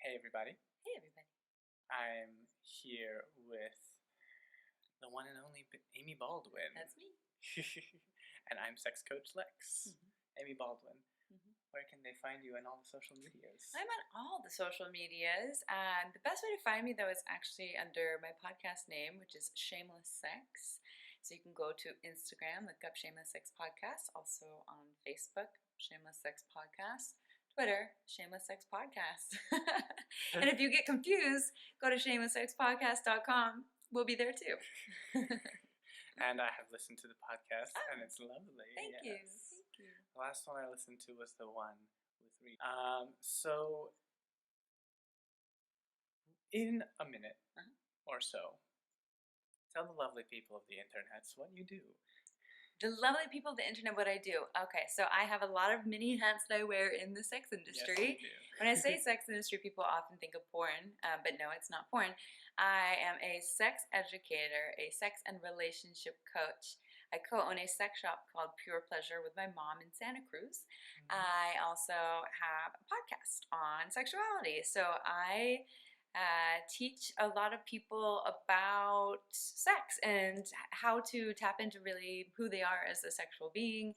Hey everybody, Hey everybody. I'm here with the one and only Amy Baldwin. That's me. And I'm sex coach Lex. Mm-hmm. Amy Baldwin, Mm-hmm. where can they find you on all the social medias? I'm on all the social medias. The best way to find me, though, is actually under my podcast name, which is Shameless Sex. So you can go to Instagram, look up Shameless Sex Podcast. Also on Facebook, Shameless Sex Podcast. Twitter, Shameless Sex Podcast. And if you get confused, go to shamelesssexpodcast.com. We'll be there too. And I have listened to the podcast, and it's lovely. Thank you. The last one I listened to was the one with Reed. So, in a minute or so, tell the lovely people of the internet what you do. The lovely people of the internet, what I do. Okay, so I have a lot of mini hats that I wear in the sex industry. Yes, you do. When I say sex industry, people often think of porn, but no, it's not porn. I am a sex educator, a sex and relationship coach. I co-own a sex shop called Pure Pleasure with my mom in Santa Cruz. I also have a podcast on sexuality. So I teach a lot of people about sex and how to tap into really who they are as a sexual being.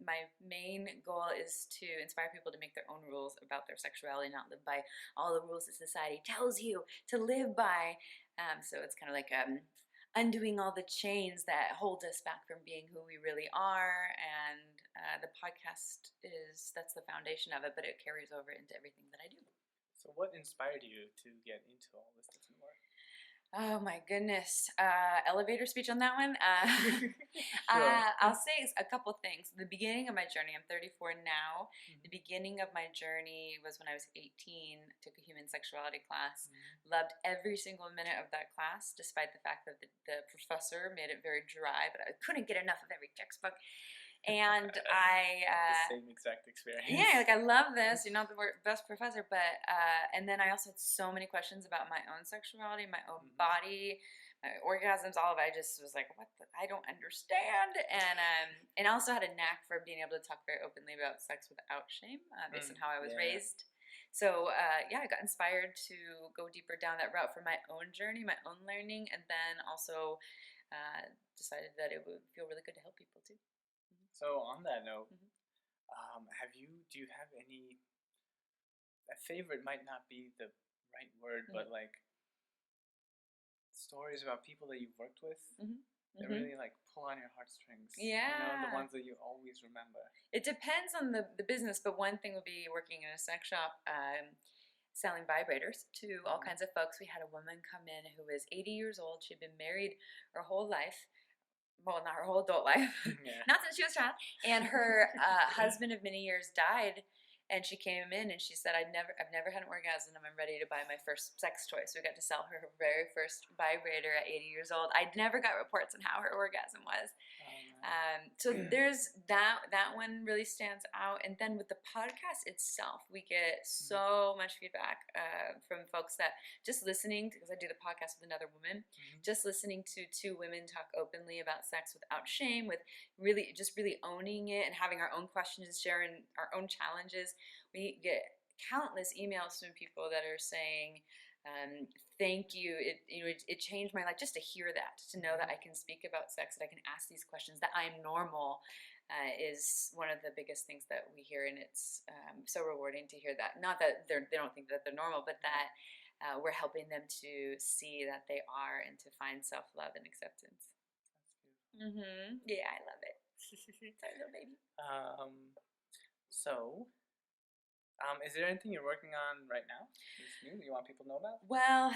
My main goal is to inspire people to make their own rules about their sexuality, not live by all the rules that society tells you to live by. So it's kind of like undoing all the chains that hold us back from being who we really are. And the podcast that's the foundation of it, but it carries over into everything that I do. So what inspired you to get into all this different work? Oh my goodness. Elevator speech on that one? Sure. I'll say a couple things. The beginning of my journey, I'm 34 now. The beginning of my journey was when I was 18, took a human sexuality class. Loved every single minute of that class, despite the fact that the professor made it very dry, but I couldn't get enough of every textbook. And the same exact experience. Yeah, like I love this. You're not the best professor, but and then I also had so many questions about my own sexuality, my own body, my orgasms, all of it. I just was like, I don't understand. And I also had a knack for being able to talk very openly about sex without shame, based on how I was raised. So I got inspired to go deeper down that route for my own journey, my own learning, and then also decided that it would feel really good to help people too. So on that note, do you have any, a favorite might not be the right word, but like stories about people that you've worked with that really like pull on your heartstrings? Yeah. You know, the ones that you always remember. It depends on the business, but one thing would be working in a sex shop, selling vibrators to all kinds of folks. We had a woman come in who was 80 years old. She'd been married her whole life. Well, not her whole adult life, not since she was a child. And her husband of many years died, and she came in and she said, I've never had an orgasm, and I'm ready to buy my first sex toy. So we got to sell her very first vibrator at 80 years old. I never got reports on how her orgasm was. So there's that one really stands out. And then with the podcast itself, we get so much feedback from folks that just listening, because I do the podcast with another woman, just listening to two women talk openly about sex without shame, with really owning it and having our own questions, sharing our own challenges. We get countless emails from people that are saying, thank you. It changed my life just to hear that, to know that I can speak about sex, that I can ask these questions, that I'm normal, is one of the biggest things that we hear, and it's so rewarding to hear that. Not that they don't think that they're normal, but that we're helping them to see that they are, and to find self-love and acceptance. That's beautiful. Yeah, I love it. Sorry, little baby. Is there anything you're working on right now that's new you want people to know about? Well,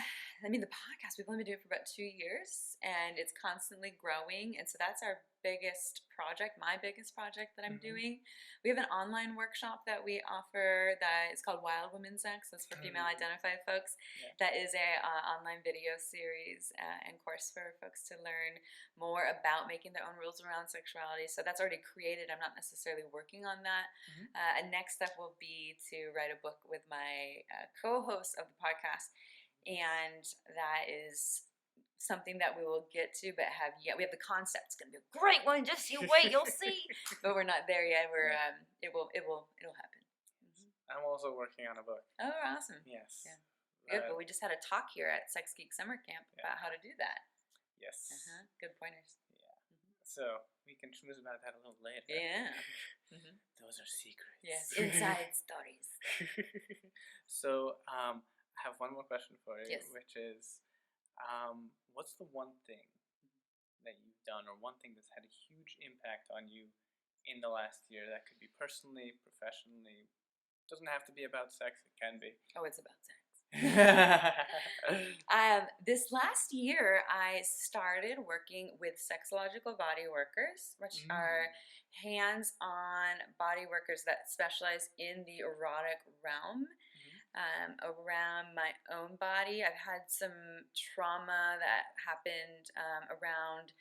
I mean, the podcast, we've only been doing it for about 2 years, and it's constantly growing. And so that's our biggest project, my biggest project that I'm doing. We have an online workshop that we offer that is called Wild Women Sex. That's for female identified folks. That is a online video series and course for folks to learn more about making their own rules around sexuality. So that's already created. I'm not necessarily working on that. A next step will be to write a book with my co-host of the podcast, and that is something that we will get to, but we have the concept. It's gonna be a great one. Just you wait, you'll see. But we're not there yet. It'll happen. I'm also working on a book. Oh, awesome. Yes. Yeah. Good. Well, we just had a talk here at Sex Geek Summer Camp about how to do that. Yes. Good pointers. Yeah. So we can schmooze about that a little later. Yeah. Those are secrets. Yes, inside stories. So I have one more question for you, Yes. which is, what's the one thing that you've done, or one thing that's had a huge impact on you in the last year? That could be personally, professionally. Doesn't have to be about sex. It can be. Oh, it's about sex. This last year, I started working with sexological body workers, which are hands-on body workers that specialize in the erotic realm. Around my own body, I've had some trauma that happened around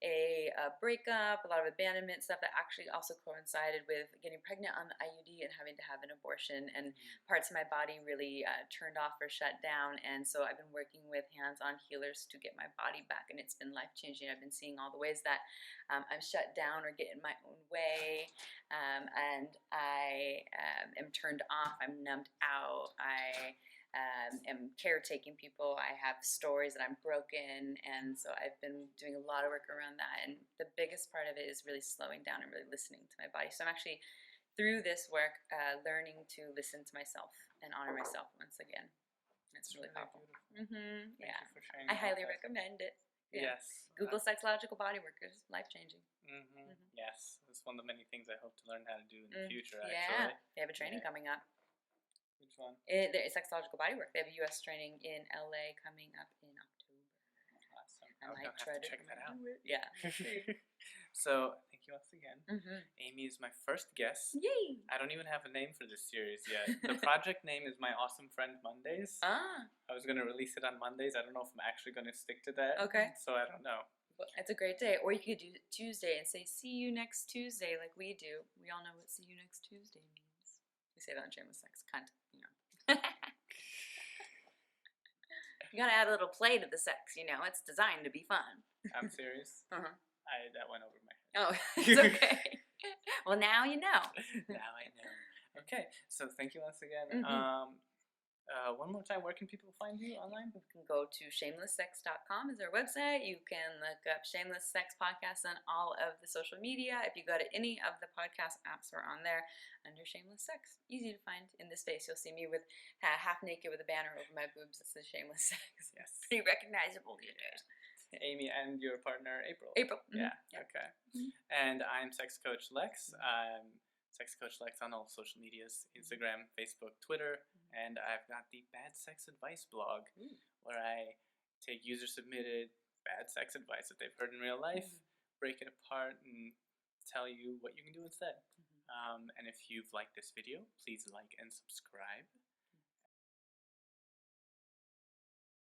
a breakup, a lot of abandonment stuff that actually also coincided with getting pregnant on the IUD and having to have an abortion, and parts of my body really turned off or shut down. And so I've been working with hands-on healers to get my body back, and it's been life-changing. I've been seeing all the ways that I'm shut down or get in my own way, and I am turned off, I'm numbed out, I am caretaking people, I have stories that I'm broken, and so I've been doing a lot of work around that. And the biggest part of it is really slowing down and really listening to my body. So I'm actually, through this work, learning to listen to myself and honor myself once again. It's really powerful. Thank Yeah, you for sharing I highly that. recommend it. Yeah. Yes. Google sexological body workers, life-changing. Yes, it's one of the many things I hope to learn how to do in the future, Yeah, actually. they have a training coming up. Which one? It's sexological body work. They have a U.S. training in LA coming up in October. Awesome. I I'm might gonna try have to to check that out. do it. Yeah. So, thank you once again. Amy is my first guest. Yay! I don't even have a name for this series yet. The project name is My Awesome Friend Mondays. I was going to release it on Mondays. I don't know if I'm actually going to stick to that. Okay. So I don't know. Well, it's a great day. Or you could do Tuesday and say, see you next Tuesday, like we do. We all know what see you next Tuesday means. We say that on Shameless Sex. Cunt, you know. You gotta add a little play to the sex, you know. It's designed to be fun. I'm serious. That went over my head. Oh, it's okay. Well, now you know. Now I know. Okay, so thank you once again. One more time, where can people find you online? You can go to shamelesssex.com is our website. You can look up Shameless Sex Podcast on all of the social media. If you go to any of the podcast apps, we're on there under Shameless Sex. Easy to find in the space. You'll see me with half naked with a banner over my boobs that says Shameless Sex. Yes. Pretty recognizable these days. Amy and your partner, April. Yeah. Okay. And I'm Sex Coach Lex. I'm Sex Coach Lex on all social medias, Instagram, Facebook, Twitter, and I've got the Bad Sex Advice blog, where I take user-submitted bad sex advice that they've heard in real life, break it apart, and tell you what you can do instead. And if you've liked this video, please like and subscribe.